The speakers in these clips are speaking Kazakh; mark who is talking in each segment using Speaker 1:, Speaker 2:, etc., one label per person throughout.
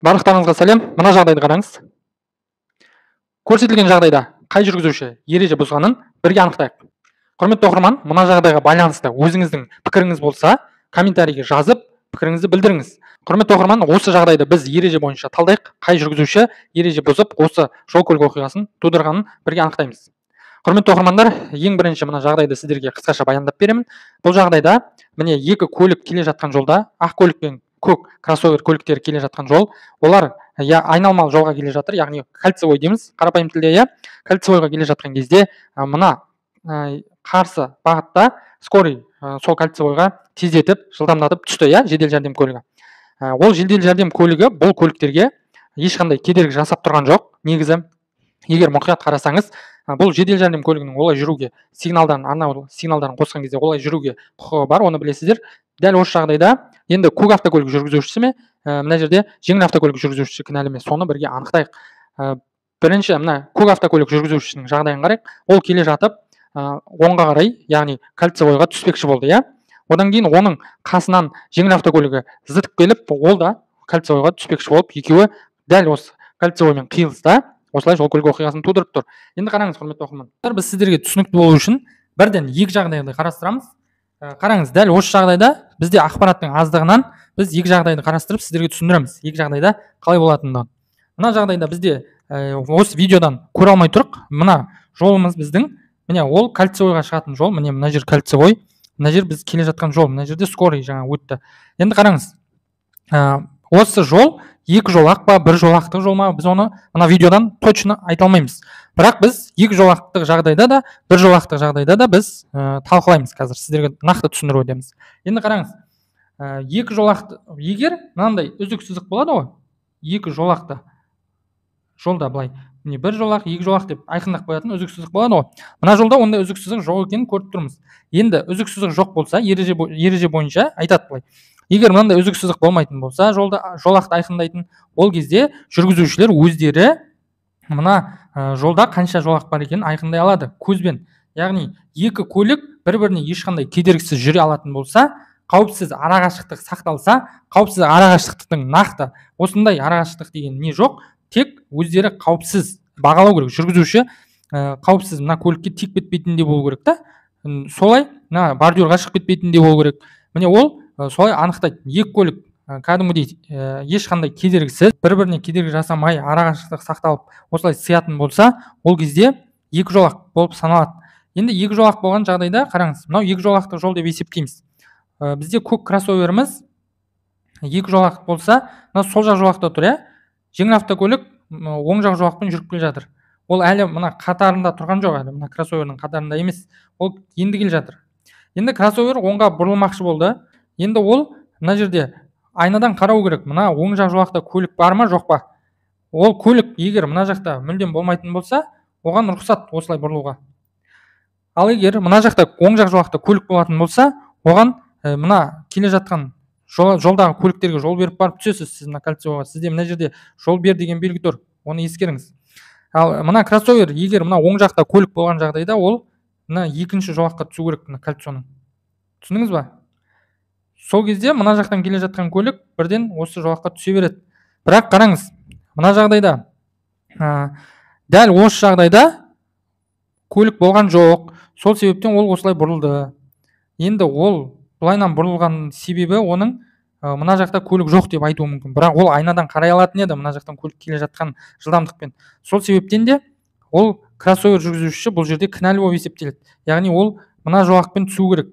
Speaker 1: Барлықтарыңызға сәлем. Мына жағдайды қараңыз. Көрсетілген жағдайда қай жүргізуші ереже бұзғанын бірге анықтайық. Құрметті оқырман, мына жағдайға байланысты өзіңіздің пікіріңіз болса, комментарийге жазып, пікіріңізді білдіріңіз. Құрметті оқырман, осы жағдайды біз ереже бойынша талдайық. Қай жүргізуші ереже бұзып, осы жол-көлік оқиғасын тудырғанын бірге анықтаймыз. Құрметті оқырмандар, ең бірінші мына жағдайды сіздерге қысқаша баяндап беремін. Бұл жағдайда міне екі көлік келе жатқан жолда, ақ көлік пен көк кроссовер көліктері келе жатқан жол, олар айналмалы жолға келе жатыр, яғни кольцевой дейміз қарапайым тілде. Кольцевойға келе жатқан кезде мына қарсы бағытта скорый сол кольцевойға тездетіп жылдамдатып түсті, жедел жәрдем көлігі. Ол жедел жәрдем көлігі бұл көліктерге ешқандай кедергі жасап тұрған жоқ. Негізі егер мұқият қарасаңыз, бұл жедел жәрдем көлігінің олай жүруге арнаулы сигналдарын қосқан кезде олай жүруге құқығы бар, оны білесіздер. Дәл осы жағдайда енді көк автокөлік жүргізушісі ме, мына жерде жеңіл автокөлік жүргізушісі кінәлі ме, соны бірге анықтайық. Бірінші мына көк автокөлік жүргізушісінің жағдайын қарайық. Ол келе жатып оңға қарай, яғни кольцевойға түспекші болды, Одан кейін оның қасынан жеңіл автокөлігі зытып келіп, ол да кольцевойға түспекші болып, екеуі дәл осы кольцевоймен қиылыста осылай жол-көлік оқиғасын тудырып тұр. Енді қараңыз, құрметті оқырмандар, біз сіздерге түсінікті болу үшін бірден екі жағдайды қарастырамыз. Қараңыз, дәл осы жағдайда бізде ақпараттың аздығынан біз екі жағдайды қарастырып сіздерге түсіндіреміз. Екі жағдайда қалай болатындығын. Мына жағдайда бізде осы видеодан көре алмай тұрық, мына жолымыз біздің, міне ол кольцевойға шығатын жол, міне мына жер кольцевой, мына жер біз келе жатқан жол, мына жерде скорый жаңа өтті. Енді қараңыз, осы жол екі жолақ па, бір жолақтық жол ма, біз оны мына видеодан точно айта алмаймыз. Бірақ біз екі жолақтық жағдайда да, бір жолақтық жағдайда да біз талқылаймыз қазір, сіздерге нақты түсіндіріп өтеміз. Енді қараңыз, екі жолақты, егер мынандай үзік-сызық болады ғой, екі жолақты жолда былай, міне бір жолақ, екі жолақ деп айқындап қоятын үзік-сызық болады ғой. Мына жолда ондай үзік-сызық жоқ екенін көріп тұрмыз. Енді үзік-сызық жоқ болса, ереже бойынша айтады былай. Егер мынандай үзік-сызық болмайтын болса, жолақты айқындайтын, ол кезде жүргізушілер өздері мына жолда қанша жолақ бар екенін айқындай алады көзбен. Яғни екі көлік бір-біріне ешқандай кедергісіз жүре алатын болса, қауіпсіз арақашықтық сақталса, қауіпсіз арақашықтықтың нақты осындай арақашықтық деген не жоқ, тек өздері қауіпсіз бағалау керек. Жүргізуші қауіпсіз мына көлікке тиіп кетпейтіндей болу керек та. Солай мына бордюрға шығып кетпейтіндей болу керек. Міне ол солай анықтайды. Екі көлік кәдімгідей ешқандай кедергісіз, бір-біріне кедергі жасамай, арақашықтық сақталып, осылай сыятын болса, ол кезде екі жолақ болып саналады. Енді екі жолақ болған жағдайда қараңыз, мынау екі жолақты жол деп есептейміз. Бізде көк кроссоверіміз екі жолақ болса, мына сол жақ жолақта тұр, жеңіл автокөлік оң жақ жолақпен жүріп келе жатыр. Ол әлі мына қатарында тұрған жоқ, әлі мына кроссовердің қатарында емес. Ол енді келе жатыр. Енді кроссовер оңға бұрылмақшы болды. Енді ол мына жерде айнадан қарау керек. Мына оң жақ жолақта көлік бар ма, жоқ па? Ол көлік егер мына жақта мүлдем болмайтын болса, оған рұқсат осылай бұрылуға. Ал егер мына жақта оң жақ жолақта көлік болатын болса, оған мына келе жатқан жолдағы көліктерге жол беріп барып түсесіз сіз мына кольцевойға. Сізде мына жерде жол бер деген белгі тұр. Оны ескеріңіз. Ал мына кроссовер егер мына оң жақта көлік болған жағдайда, ол мына екінші жолаққа түсу керек мына кольцоның. Түсіндіңіз ба? Сол кезде мына жақтан келе жатқан көлік бірден осы жолаққа түсе береді. Бірақ қараңыз, мына жағдайда дәл осы жағдайда көлік болған жоқ. Сол себептен ол осылай бұрылды. Енді ол бұлайнан бұрылған себебі оның мына жақта көлік жоқ деп айтуы мүмкін. Бірақ ол айнадан қарай алатын еді мына жақтан көлік келе жатқан жылдамдықпен. Сол себептен де ол кроссовер жүргізушісі бұл жерде кінәлі болып есептеледі. Яғни ол мына жолақпен түсу керек.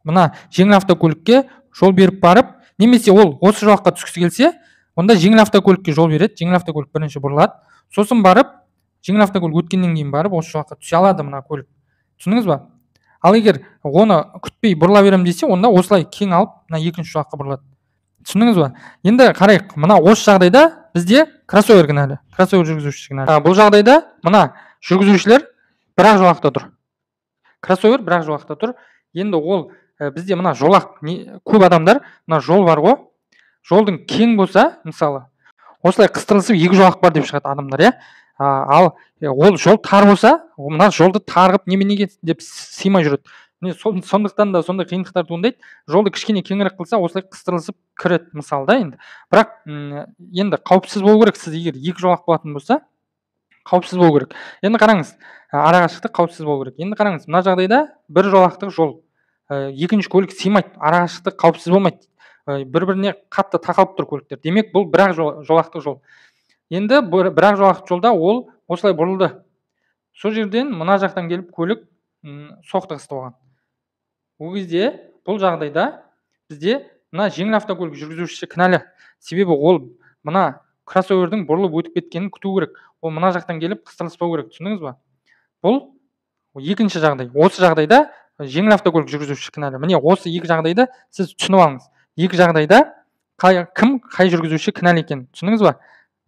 Speaker 1: Мына жеңіл автокөлікке жол беріп барып, немесе ол осы жолаққа түскісі келсе, онда жеңіл автокөлікке жол береді. Жеңіл автокөлік бірінші бұрылады. Сосын барып, жеңіл автокөлік өткеннен кейін барып осы жолаққа түсе алады мына көлік. Түсіндіңіз ба? Ал егер оны күтпей бұрыла берем десе, онда осылай кең алып, мына екінші жолаққа бұрылады. Түсіндіңіз ба? Енді қарайық, мына осы жағдайда бізде кроссовер кінәлі, кроссовер жүргізушісі кінәлі. Бұл жағдайда мына жүргізушілер бір-ақ жолақта тұр. Кроссовер бір-ақ жолақта тұр. Енді ол бізде мына жолақ, көп адамдар мына жол бар ғой, жолдың кең болса, мысалы, осылай қыстырылысып екі жолақ бар деп шығады адамдар, Ал ол жол тар болса, мына жолды тар қылып неменеге деп сыймай жүреді. Міне сондықтан да сондай қиындықтар туындайды. Жолды кішкене кеңірек қылса, осылай қыстырылысып кіреді мысалы да енді. Бірақ енді қауіпсіз болу керек. Сіз егер екі жолақ болатын болса, қауіпсіз болу керек. Енді қараңыз, арақашықтық қауіпсіз болу керек. Енді қараңыз, мына жағдайда бір жолақтық жол, екінші көлік сыймайды, арақашықтық қауіпсіз болмайды. Бір-біріне қатты тақалып тұр көліктер. Демек, бұл бір-ақ жолақтық жол. Енді бір-ақ жолақтық жолда ол осылай бұрылды. Сол жерден мына жақтан келіп көлік соқтығысты оған. Ол кезде бұл жағдайда бізде мына жеңіл автокөлік жүргізушісі кінәлі. Себебі ол мына кроссовердің бұрылып өтіп кеткенін күту керек. Ол мына жақтан келіп қыстырылыспау керек. Түсіндіңіз ба? Бұл екінші жағдай. Осы жағдайда жеңіл автокөлік жүргізушісі кінәлі. Міне осы екі жағдайда сіз түсініп алыңыз. Екі жағдайда кім қай жүргізуші кінәлі екенін түсіндіңіз ба?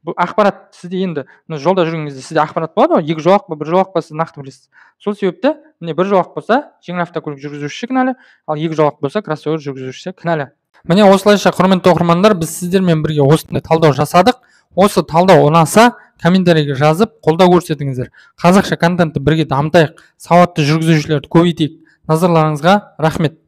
Speaker 1: Бұл ақпарат сізде енді жолда жүрген кезде сізде ақпарат болады ғой, екі жолақ па, бір жолақ па, сіз нақты білесіз. Сол себепті міне бір жолақ болса, жеңіл автокөлік жүргізушісі кінәлі, ал екі жолақ болса, кроссовер жүргізушісі кінәлі. Міне осылайша, құрметті оқырмандар, біз сіздермен бірге осындай талдау жасадық. Осы талдау ұнаса, комментарийге жазып, қолдау көрсетіңіздер. Қазақша контентті бірге дамытайық, сауатты жүргізушілерді көбейтейік. Назарларыңызға рахмет.